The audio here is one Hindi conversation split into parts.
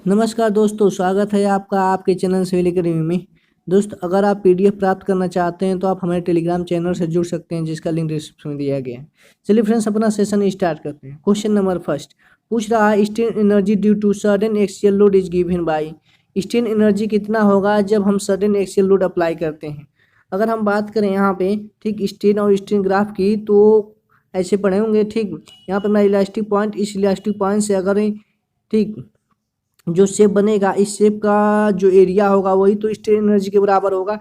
नमस्कार दोस्तों, स्वागत है आपका आपके चैनल सिविल एकेडमी में। दोस्त, अगर आप पीडीएफ प्राप्त करना चाहते हैं तो आप हमारे टेलीग्राम चैनल से जुड़ सकते हैं, जिसका लिंक डिस्क्रिप्शन में दिया गया है। चलिए फ्रेंड्स, अपना सेशन स्टार्ट करते हैं। क्वेश्चन नंबर फर्स्ट पूछ रहा है, strain energy due to sudden axial load is given by. Strain energy कितना होगा जब हम सडन एक्सियल लोड अप्लाई करते हैं। अगर हम बात करें यहाँ पे ठीक स्ट्रेन और स्ट्रेन ग्राफ की, तो ऐसे पढ़े होंगे। ठीक, यहाँ पर मैं इलास्टिक पॉइंट, इस इलास्टिक पॉइंट से अगर ठीक जो शेप बनेगा, इस शेप का जो एरिया होगा वही तो स्ट्रेन एनर्जी के बराबर होगा।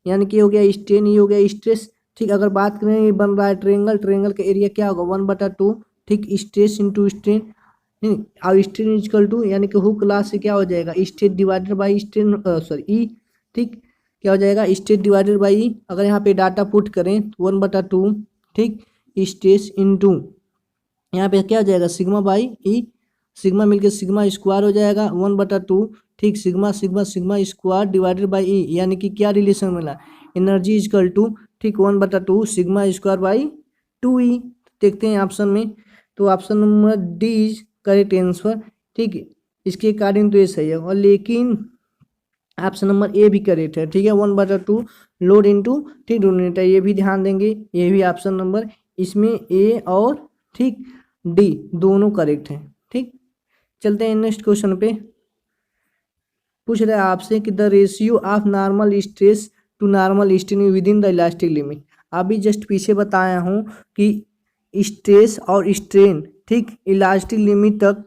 यानी कि हो गया स्ट्रेन, ये हो गया स्ट्रेस। ठीक, अगर बात करें ये बन रहा है ट्रेंगल, ट्रेंगल का एरिया क्या होगा 1/2। ठीक, स्ट्रेस इंटू स्ट्रेन, और स्ट्रेन इजकल टू, यानी कि हुक क्लास से क्या हो जाएगा stress divided by strain, sorry E. ठीक, क्या हो जाएगा स्ट्रेस डिवाइडेड बाई ई। अगर यहाँ पे डाटा पुट करें तो 1/2 ठीक स्ट्रेस इंटू यहाँ पे क्या हो जाएगा सिग्मा बाई ई, सिग्मा मिलके सिग्मा स्क्वायर हो जाएगा 1/2। ठीक, sigma sigma sigma square divided by E, यानी कि क्या रिलेशन मिला एनर्जी इजकल टू ठीक 1/2 सिग्मा स्क्वायर बाई 2e। देखते हैं ऑप्शन में, तो option number D is correct answer. ठीक, इसके अकॉर्डिंग तो ये सही है, और लेकिन ऑप्शन नंबर ए भी करेक्ट है। ठीक है, 1/2 लोड इंटू ठीक डोमिनेटर, ये भी ध्यान देंगे, ये भी ऑप्शन नंबर इसमें ए और ठीक डी दोनों करेक्ट हैं। ठीक, चलते हैं नेक्स्ट क्वेश्चन पे। पूछ रहे हैं आपसे कि the ratio of normal stress to normal strain within the elastic limit. अभी जस्ट पीछे बताया हूँ कि स्ट्रेस और स्ट्रेन ठीक इलास्टिक लिमिट तक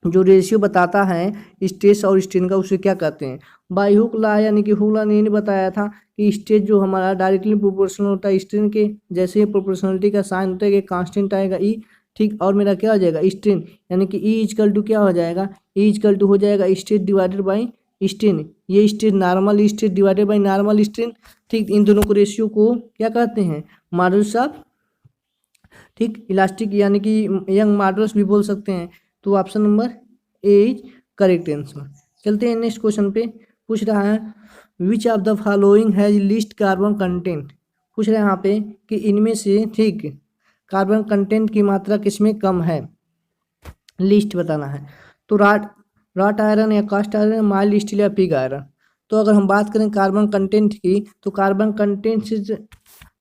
जो रेशियो बताता है स्ट्रेस और स्ट्रेन का, उसे क्या कहते हैं बाई हुक लॉ। यानी कि हुक लॉ ने बताया था कि स्ट्रेस जो हमारा डायरेक्टली प्रोपोर्शनल होता है स्ट्रेन के, जैसे प्रोपोर्शनलिटी का साइन होता है कि कांस्टेंट आएगा ई। ठीक, और मेरा क्या हो जाएगा स्ट्रेन, यानी कि ई इजकल टू क्या हो जाएगा, ई इजकल टू हो जाएगा स्ट्रेस डिवाइडेड बाई स्ट्रेन। ये stress normal stress divided by normal strain. ठीक, इन दोनों को रेशियो को क्या कहते हैं मॉडुलस ऑफ ठीक इलास्टिक, यानी कि यंग मॉडुलस भी बोल सकते हैं। तो option number A is correct answer. चलते हैं नेक्स्ट क्वेश्चन पे। पूछ रहा है which of the following has least carbon content. पूछ रहे हैं यहाँ पे कि इनमें से ठीक कार्बन कंटेंट की मात्रा किसमें कम है, लिस्ट बताना है। तो रॉट आयरन या कास्ट आयरन, माइल्ड स्टील या पिग आयरन। तो अगर हम बात करें कार्बन कंटेंट की, तो कार्बन कंटेंट से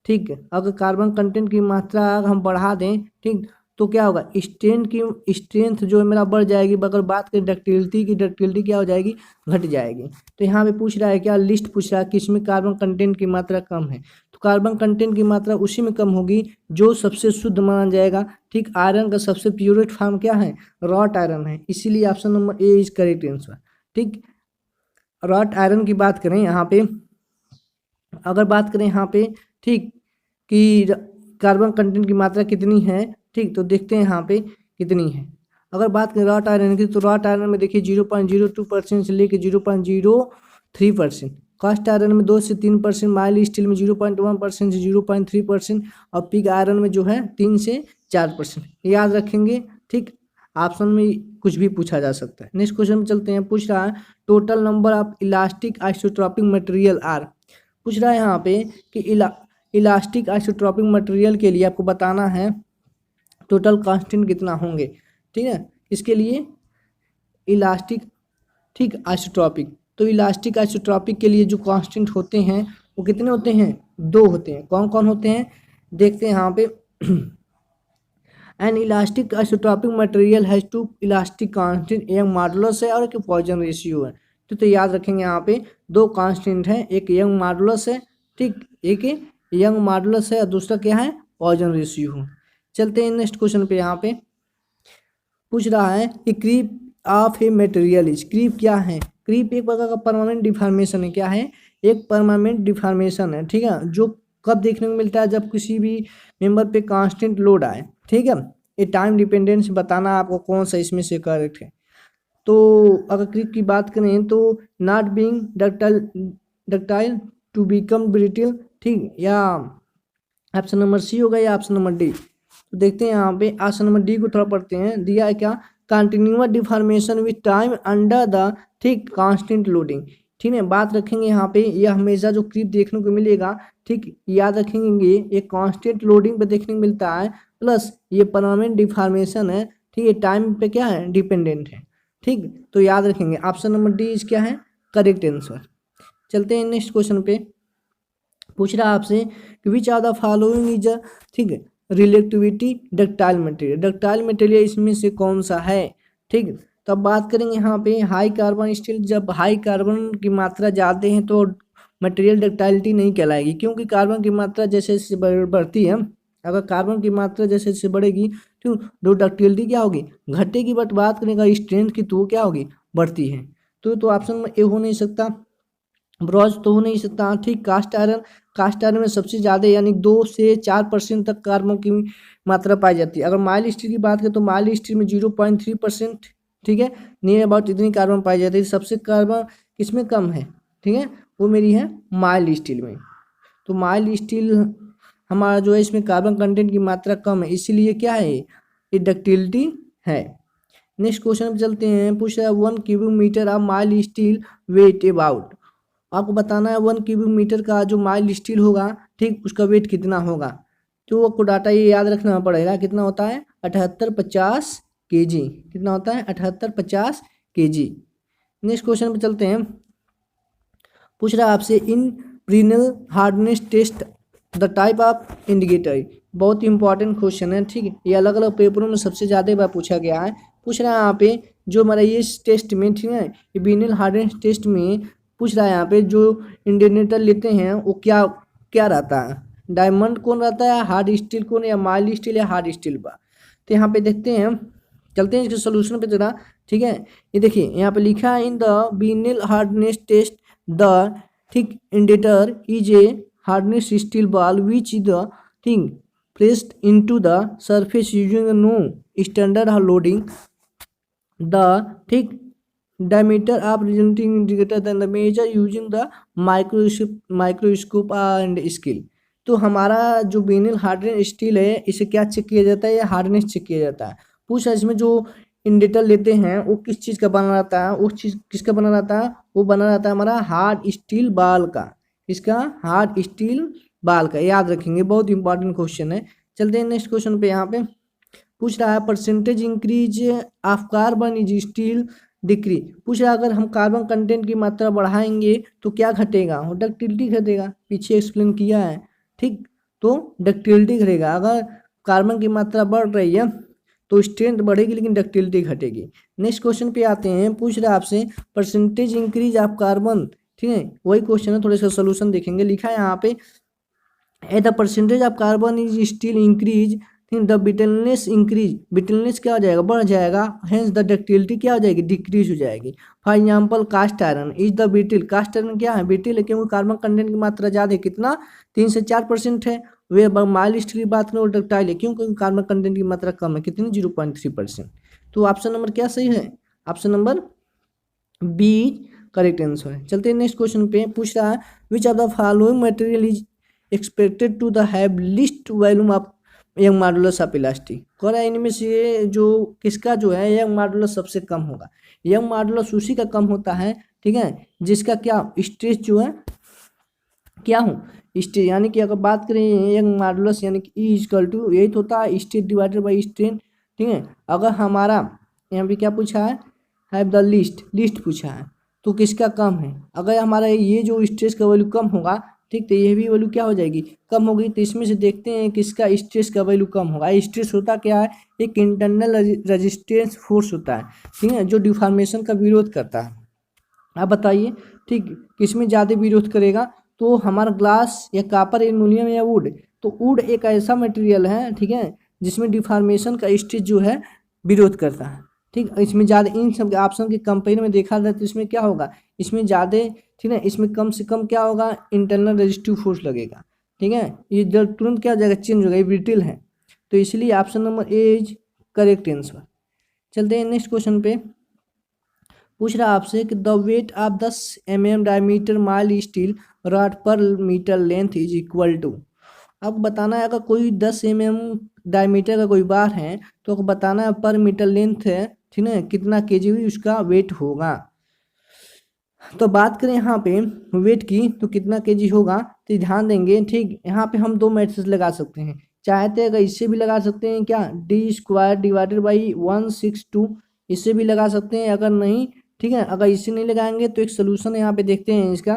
ठीक अगर कार्बन कंटेंट की मात्रा हम बढ़ा दें ठीक, तो क्या होगा स्ट्रेंथ जो है मेरा बढ़ जाएगी। अगर बात करें डक्टिलिटी की, डक्टिलिटी क्या हो जाएगी घट जाएगी। तो यहाँ पे पूछ रहा है क्या लिस्ट पूछ रहा है कि इसमें कार्बन कंटेंट की मात्रा कम है। तो कार्बन कंटेंट की मात्रा उसी में कम होगी जो सबसे शुद्ध माना जाएगा। ठीक, आयरन का सबसे प्योरेट फॉर्म क्या है रॉट आयरन है, इसीलिए option number A is correct answer. ठीक, रॉट आयरन की बात करें यहाँ पे, अगर बात करें यहाँ पे ठीक कि कार्बन कंटेंट की मात्रा कितनी है ठीक, तो देखते हैं यहाँ पे कितनी है। अगर बात करें रॉट आयरन की, तो रॉट आयरन में देखिए 0.02% से लेकर 0.03%, कास्ट आयरन में 2 से 3%, माइल्ड स्टील में 0.1% से 0.3%, और पिग आयरन में जो है 3 से 4%। याद रखेंगे। ठीक, ऑप्शन में कुछ भी पूछा जा सकता है। नेक्स्ट क्वेश्चन में चलते हैं। पूछ रहा है total number of elastic isotropic material are. पूछ रहा है यहाँ पे कि इलास्टिक आइसोट्रोपिक मटेरियल के लिए आपको बताना है टोटल कांस्टेंट कितना होंगे। ठीक है, इसके लिए इलास्टिक ठीक आइसोट्रोपिक, तो इलास्टिक आइसोट्रोपिक के लिए जो कांस्टेंट होते हैं वो कितने होते हैं 2 होते हैं। कौन कौन होते हैं देखते हैं यहाँ पे। N elastic isotropic material has 2 elastic constant, एक मॉडुलस है और एक पॉइजन रेशियो है। तो याद रखेंगे यहाँ पे 2 कांस्टेंट है, एक यंग मॉडुलस है ठीक, एक यंग मॉडुलस है और दूसरा क्या है पॉइजन रेशियो है। चलते हैं नेक्स्ट क्वेश्चन पे। यहाँ पे पूछ रहा है कि creep of a material is. Creep क्या है, क्रीप एक प्रकार का परमानेंट डिफॉर्मेशन है। क्या है, एक परमानेंट डिफॉर्मेशन है। ठीक है, जो कब देखने को मिलता है जब किसी भी मेंबर पे कांस्टेंट लोड आए। ठीक है, ये टाइम डिपेंडेंस बताना आपको कौन सा इसमें से करेक्ट है। तो अगर क्रीप की बात करें तो not being ductile to become brittle ठीक, या ऑप्शन नंबर सी होगा या ऑप्शन नंबर डी। तो देखते हैं यहाँ पे ऑप्शन नंबर डी को थोड़ा पढ़ते हैं। दिया है क्या continuous deformation with time under the ठीक कांस्टेंट लोडिंग। ठीक है, बात रखेंगे यहाँ पे यह हमेशा जो क्रीप देखने को मिलेगा ठीक, याद रखेंगे एक कांस्टेंट लोडिंग पे देखने को मिलता है प्लस ये परमानेंट डिफॉर्मेशन है, ठीक है, टाइम पे क्या है, डिपेंडेंट है, ठीक। तो याद रखेंगे ऑप्शन नंबर डी इज क्या है, करेक्ट आंसर। चलते हैं नेक्स्ट क्वेश्चन पे। पूछ रहा है आपसे कि which are the following is a, ठीक है, relativity ductile material. Ductile material इसमें से कौन सा है, ठीक। तो अब बात करेंगे यहाँ पे हाई कार्बन स्टील। जब हाई कार्बन की मात्रा ज़्यादा है तो मटेरियल डक्टाइलिटी नहीं कहलाएगी, क्योंकि कार्बन की मात्रा जैसे जैसे बढ़ती है, अगर कार्बन की मात्रा जैसे जैसे बढ़ेगी तो डक्टिलिटी क्या होगी, घटेगी। बट बात करेंगे स्ट्रेंथ की तो वो क्या होगी, बढ़ती है। तो ऑप्शन में ए हो नहीं सकता, ब्रॉन्ज तो हो नहीं सकता, ठीक। कास्ट आयरन में सबसे ज़्यादा यानी 2 से 4% तक कार्बन की मात्रा पाई जाती है। अगर माइल्ड स्टील की बात करें तो माइल्ड स्टील में 0.3%, ठीक है, नियर अबाउट इतनी कार्बन पाई जाती है। सबसे कार्बन किसमें कम है, ठीक है, वो मेरी है माइल्ड स्टील में। तो माइल्ड स्टील हमारा जो है इसमें कार्बन कंटेंट की मात्रा कम है, इसीलिए क्या है, ये डक्टिलिटी है। नेक्स्ट क्वेश्चन पे चलते हैं। पूछ रहा है 1 cubic metre of mild steel weight about. आपको बताना है 1 क्यूबिक मीटर का जो माइल्ड स्टील होगा, ठीक, उसका वेट कितना होगा। तो आपको डाटा ये याद रखना पड़ेगा, कितना होता है 7850 kg, कितना होता है 7850 kg। नेक्स्ट क्वेश्चन पे चलते हैं। पूछ रहा है आपसे in Brinell hardness test the type of indicator. बहुत इंपॉर्टेंट क्वेश्चन है, ठीक है, ये अलग अलग पेपरों में सबसे ज़्यादा बार पूछा गया है। पूछ रहा है यहाँ पे जो हमारा ये टेस्ट में, ठीक है, ये प्रीनल हार्डनेस टेस्ट में पूछ रहा है यहाँ पे जो इंडिकेटर लेते हैं वो क्या क्या रहता है, डायमंड कौन रहता है, हार्ड स्टील कौन, या माइल्ड स्टील या हार्ड स्टील बा। तो यहाँ पे देखते हैं, चलते हैं इसके सोल्यूशन पे जरा, ठीक है। ये देखिए यहाँ पे लिखा है in the Brinell hardness test the, ठीक, indicator is a hardness steel ball which is the, thing placed into the surface using no standard loading the, ठीक, diameter of representing indicator than the measure using the microscope and scale. तो हमारा जो बीनल हार्डनेस स्टील है इसे क्या चेक किया जाता है, या हार्डनेस चेक किया जाता है। पूछा इसमें जो इंडिकेटर लेते हैं वो किस चीज़ का बना रहता है, वो चीज़ किसका बना रहता है, वो बना रहता है हमारा हार्ड स्टील बाल का, इसका हार्ड स्टील बाल का, याद रखेंगे, बहुत इंपॉर्टेंट क्वेश्चन है। चलते हैं नेक्स्ट क्वेश्चन पे। यहाँ पे पूछ रहा है percentage increase of carbon is steel decree. पूछ रहा है अगर हम कार्बन कंटेंट की मात्रा बढ़ाएंगे तो क्या घटेगा, डक्टिलिटी घटेगा, पीछे एक्सप्लेन किया है, ठीक। तो डक्टिलिटी घटेगा, अगर कार्बन की मात्रा बढ़ रही है तो स्ट्रेंथ बढ़ेगी लेकिन डक्टिलिटी घटेगी। नेक्स्ट क्वेश्चन पे आते हैं। पूछ रहा है आपसे परसेंटेज इंक्रीज ऑफ कार्बन, ठीक है, वही क्वेश्चन है, थोड़े सा सोल्यूशन देखेंगे। लिखा है यहाँ पे at the percentage of carbon is steel increase, the brittleness increase, brittleness क्या हो जाएगा, बढ़ जाएगा, हेंस द डक्टिलिटी क्या हो जाएगी, डिक्रीज हो जाएगी। For example cast iron is the brittle, cast iron क्या है, ब्रिटिल है, क्योंकि कार्बन कंटेंट की मात्रा ज़्यादा है, कितना 3 से 4% है। वे माइल्ड स्टील की बात करें डक्टाइल है, क्योंकि कार्बन कंटेंट की मात्रा कम है, कितनी 0.3%। तो ऑप्शन नंबर क्या सही है, option number B correct answer है। चलते हैं नेक्स्ट क्वेश्चन पे। पूछ रहा है which of the following material is expected to the have least volume of Young modulus of elastic. कह रहा है इनमें से जो किसका जो है यंग मॉडुलस सबसे कम होगा। यंग मॉडुलस उसी का कम होता है, ठीक है, जिसका क्या स्ट्रेस जो है क्या हो, स्ट्रेस, यानी कि अगर बात करें यंग मॉडुलस यानी कि ई इक्वल टू 8 होता है स्ट्रेस डिवाइडेड बाई स्ट्रेन, ठीक है। अगर हमारा यहाँ पे क्या पूछा है द लिस्ट पूछा है, तो किसका कम है, अगर हमारा ये जो स्ट्रेस का वैल्यू कम होगा, ठीक, तो ये भी वैल्यू क्या हो जाएगी, कम होगी। तो इसमें से देखते हैं किसका स्ट्रेस का वैल्यू कम होगा। स्ट्रेस होता क्या है, एक इंटरनल रेजिस्टेंस फोर्स होता है, ठीक है, जो डिफॉर्मेशन का विरोध करता है। आप बताइए, ठीक, किसमें ज़्यादा विरोध करेगा, तो हमारा ग्लास या कॉपर एल्युमिनियम या वुड। तो वुड एक ऐसा मटेरियल है, ठीक है, जिसमें डिफॉर्मेशन का स्ट्रेस जो है विरोध करता है, ठीक। इसमें ज़्यादा इन सब ऑप्शन के कंपेयर में देखा जाए तो इसमें क्या होगा, इसमें ज़्यादा, ठीक है, इसमें कम से कम क्या होगा, इंटरनल रेजिस्टिव फोर्स लगेगा, ठीक है। ये जब तुरंत क्या हो जाएगा, चेंज होगा, ये ब्रिटिल है, तो इसलिए option number A is correct answer. चलते हैं नेक्स्ट क्वेश्चन पे। पूछ रहा है आपसे कि the weight of 10 mm diameter mild steel rod per meter length is equal to. आपको बताना है अगर कोई 10 mm डायमीटर का कोई बार है तो आपको बताना है पर मीटर लेंथ है, ठीक है, कितना केजी उसका वेट होगा। तो बात करें यहाँ पे वेट की तो कितना केजी होगा, तो ध्यान देंगे, ठीक, यहाँ पे हम दो मैट्रिक्स लगा सकते हैं, चाहते हैं अगर इससे भी लगा सकते हैं क्या, d² डिवाइडेड बाई 162, इससे भी लगा सकते हैं। अगर नहीं, ठीक है, अगर इससे नहीं लगाएंगे तो एक सोल्यूशन यहाँ पे देखते हैं इसका।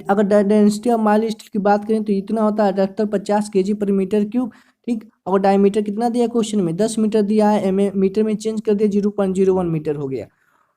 अगर डेंसिटी ऑफ माइल्ड स्टील की बात करें तो इतना होता है 7850 kg पर मीटर क्यूब। ठीक, और डायमीटर कितना दिया क्वेश्चन में, 10 मीटर दिया है, मीटर में चेंज कर दिया, 0.01 मीटर हो गया।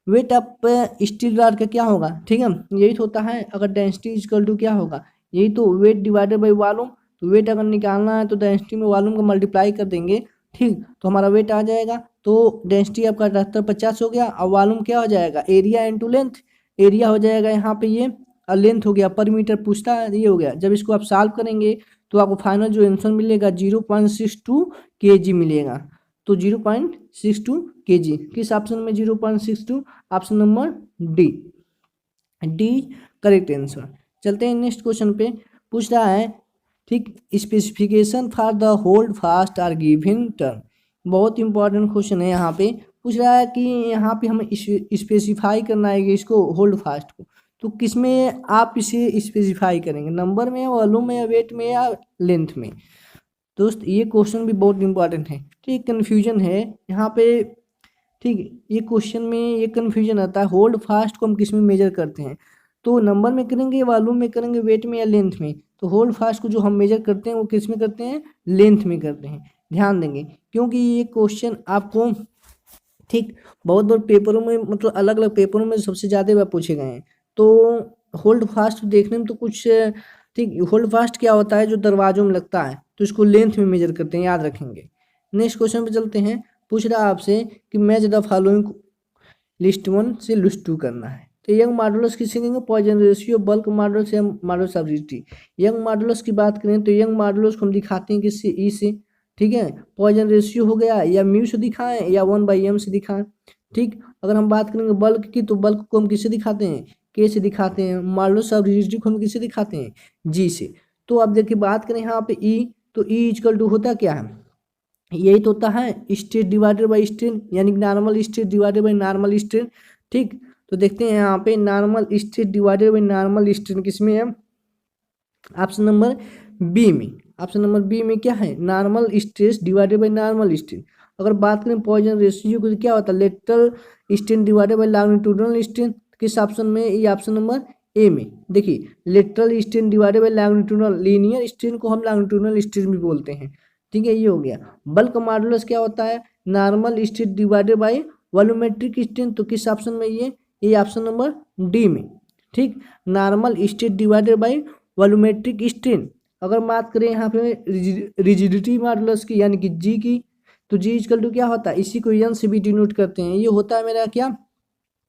वेट ऑफ स्टील रॉड का क्या होगा, ठीक है, यही तो होता है। अगर डेंसिटी इक्वल टू क्या होगा, यही तो वेट डिवाइडेड बाई वॉल्यूम। तो वेट अगर निकालना है तो डेंसिटी में वॉल्यूम का मल्टीप्लाई कर देंगे, ठीक, तो हमारा वेट आ जाएगा। तो डेंसिटी आपका 7850 हो गया, और वॉल्यूम क्या हो जाएगा, एरिया इंटू लेंथ। एरिया हो जाएगा यहाँ पे ये, और लेंथ हो गया पर मीटर पूछता है, ये हो गया। जब इसको आप सॉल्व करेंगे तो आपको फाइनल जो आंसर मिलेगा 0.62 kg मिलेगा। तो 0.62 kg, किस ऑप्शन में 0.62, option number D, D correct answer. चलते हैं नेक्स्ट क्वेश्चन पे, पूछ रहा है, ठीक, specification for the hold fast are given term. बहुत इंपॉर्टेंट क्वेश्चन है। यहाँ पे पूछ रहा है कि यहाँ पे हमें स्पेसिफाई करना है कि इसको होल्ड फास्ट को, तो किस में आप इसे स्पेसिफाई करेंगे, नंबर में, वॉल्यूम में, या वेट में, या लेंथ में। दोस्त ये क्वेश्चन भी बहुत इंपॉर्टेंट है, ठीक, कन्फ्यूजन है यहाँ पे। ठीक, ये क्वेश्चन में ये कन्फ्यूजन आता है, होल्ड फास्ट को हम किस में मेजर करते हैं, तो नंबर में करेंगे, वॉल्यूम में करेंगे, वेट में, या लेंथ में। तो होल्ड फास्ट को जो हम मेजर करते हैं वो किस में करते हैं, लेंथ में करते हैं। ध्यान देंगे क्योंकि ये क्वेश्चन आपको, ठीक, बहुत बार पेपरों में, मतलब अलग अलग पेपरों में सबसे ज़्यादा बार पूछे गए हैं। तो होल्ड फास्ट देखने में तो कुछ, ठीक, होल्ड फास्ट क्या होता है, जो दरवाजों में लगता है, तो इसको लेंथ में मेजर करते हैं, याद रखेंगे। नेक्स्ट क्वेश्चन पे चलते हैं। पूछ रहा है आपसे कि मैच द फॉलोइंग, लिस्ट 1 से लिस्ट 2 करना है। तो यंग मॉडुलस किसे कहेंगे, पॉइजन रेशियो, बल्क मॉडुलस, या modulus of rigidity. Young modulus की बात करें तो यंग मॉडुलस को हम दिखाते हैं किससे, ई से, ठीक है। पॉइजन रेशियो हो गया, या म्यू से दिखाएं, या 1/m से दिखाएं, ठीक। अगर हम बात करेंगे बल्क की, तो बल्क को हम किससे दिखाते हैं, के से दिखाते हैं। मॉडुलस ऑफ रिजिडिटी को हम किससे दिखाते हैं, जी से। तो अब देखिए बात करें यहाँ पे ई, तो ई इक्वल टू होता क्या है, यही तो होता है स्ट्रेस डिवाइडेड बाई स्ट्रेन, यानी normal stress divided by normal strain, ठीक। तो देखते हैं यहाँ पे normal stress divided by normal strain किसमें है, ऑप्शन नंबर बी में। ऑप्शन नंबर बी में क्या है, normal stress divided by normal strain. अगर बात करें पॉइजन रेशियो को, तो क्या होता है, lateral strain divided by longitudinal strain, किस ऑप्शन में, ये ऑप्शन नंबर ए में। देखिए lateral strain divided by longitudinal, linear strain को हम लॉन्गिट्यूडनल स्ट्रेन भी बोलते हैं, ठीक है, ये हो गया। बल्क मॉडुलस क्या होता है, normal stress divided by volumetric strain, तो किस ऑप्शन में, ये ऑप्शन नंबर डी में, ठीक। Normal stress divided by volumetric strain. अगर बात करें यहाँ पे रिजिडिटी मॉडुलस की, यानी कि जी की, तो जी इक्वल टू क्या होता है, इसी को एन से भी डिनोट करते हैं। ये होता है मेरा क्या,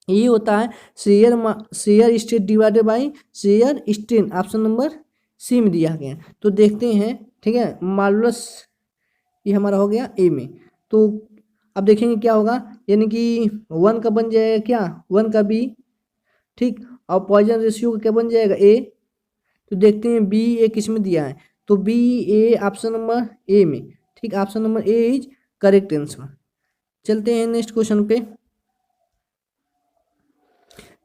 ये होता है shear stress divided by shear strain, option number C में दिया गया। तो देखते हैं, ठीक है, मॉडुलस ये हमारा हो गया ए में। तो अब देखेंगे क्या होगा, यानी कि 1 का बन जाएगा क्या, 1 का बी, ठीक, और पॉइजन रेशियो का क्या बन जाएगा, ए। तो देखते हैं बी ए किस में दिया है, तो B A option number A में, ठीक, option number A is correct answer. चलते हैं नेक्स्ट क्वेश्चन पे।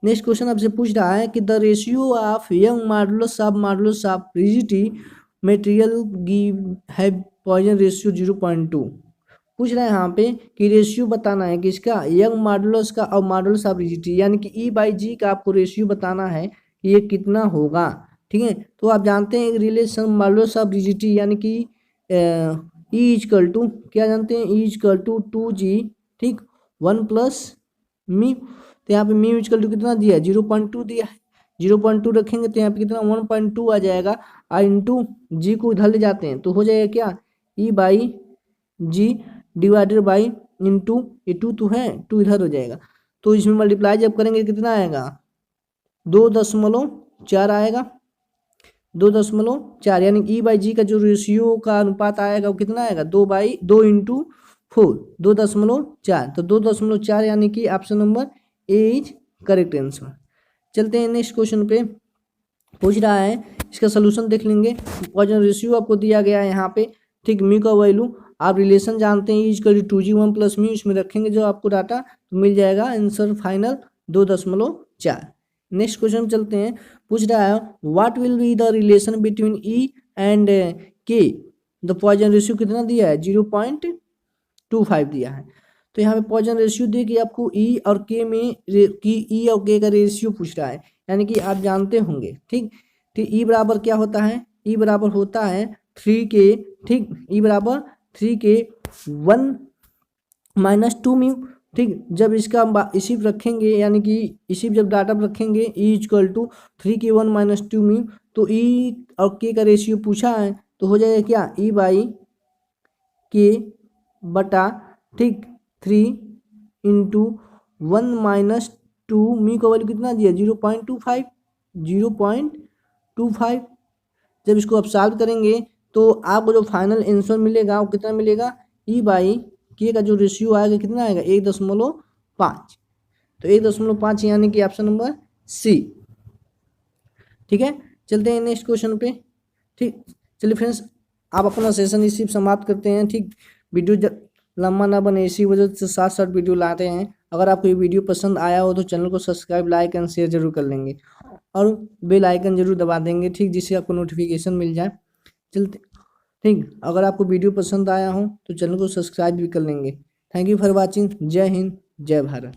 नेक्स्ट क्वेश्चन आपसे पूछ रहा है कि the ratio of Young modulus of rigidity material give है पॉइजन रेशियो 0.2। पूछ रहा है यहाँ पे कि रेशियो बताना है किसका, यंग मॉडुलस का और मॉडुलस ऑफ रिजिडिटी, यानी कि ई बाई जी का आपको रेशियो बताना है कि ये कितना होगा, ठीक है। तो आप जानते हैं रिलेशन मॉडुलस ऑफ रिजिडिटी, यानी कि ई इक्वल टू क्या जानते हैं, ई इक्वल टू 2g, ठीक, 1 प्लस मी। तो यहाँ पे मी इक्वल टू कितना दिया है, 0.2 दिया है, 0.2 रखेंगे तो यहाँ पे कितना 1.2 आ जाएगा, और इंटू जी को इधर ले जाते हैं तो हो जाएगा क्या, E by G divided by into, ये 2 तो है, 2 इधर हो जाएगा। तो इसमें मल्टीप्लाई जब करेंगे कितना आएगा, 2.4 आएगा, 2.4, यानी ई बाई जी का जो रेशियो का अनुपात आएगा वो कितना आएगा, 2 इंटू 4, 2.4। तो 2.4 यानी कि option number A is correct answer. चलते हैं नेक्स्ट क्वेश्चन पे। पूछ रहा है, इसका सोल्यूशन देख लेंगे। पॉइजन रेशियो आपको दिया गया है यहाँ पे, ठीक, म्यू का वैल्यू आप रिलेशन जानते हैं, इज 2g 1 प्लस म्यू, इसमें रखेंगे जो आपको डाटा तो मिल जाएगा आंसर फाइनल 2.4। नेक्स्ट क्वेश्चन चलते हैं। पूछ रहा है what will be the relation between E and के तो पॉइजन रेशियो कितना दिया है 0.25 दिया है। तो यहाँ पे पॉइजन रेशियो दे कि आपको ई और के में ई और के का रेशियो पूछ रहा है, यानी कि आप जानते होंगे। ठीक, तो ई बराबर क्या होता है, ई बराबर होता है 3k। ठीक, ई बराबर 3k 1 - 2 म्यू। ठीक, जब इसका इसी पे रखेंगे, यानी कि इसी पे जब डाटा पे रखेंगे E equal to 3k 1 - 2 mu, तो ई और के का रेशियो पूछा है तो हो जाएगा क्या ई बाई के बटा ठीक 3 इंटू 1 - 2 म्यू का वैल्यू कितना दिया 0.25। 0.25 जब इसको आप सॉल्व करेंगे तो आपको जो फाइनल आंसर मिलेगा वो कितना मिलेगा, ई बाई के का जो रेशियो आएगा कितना आएगा 1.5। तो 1.5 यानी कि ऑप्शन नंबर सी। ठीक है, चलते हैं नेक्स्ट क्वेश्चन पे। ठीक, चलिए फ्रेंड्स आप अपना सेशन इसी पे समाप्त करते हैं। ठीक, वीडियो लंबा ना बने इसी वजह से साथ साथ वीडियो लाते हैं। अगर आपको ये वीडियो पसंद आया हो तो चैनल को सब्सक्राइब, लाइक एंड शेयर जरूर कर लेंगे और बेल आइकन जरूर दबा देंगे। ठीक, जिससे आपको नोटिफिकेशन मिल जाए। चलते, ठीक, अगर आपको वीडियो पसंद आया हो तो चैनल को सब्सक्राइब भी कर लेंगे। Thank you for watching. जय हिंद, जय भारत।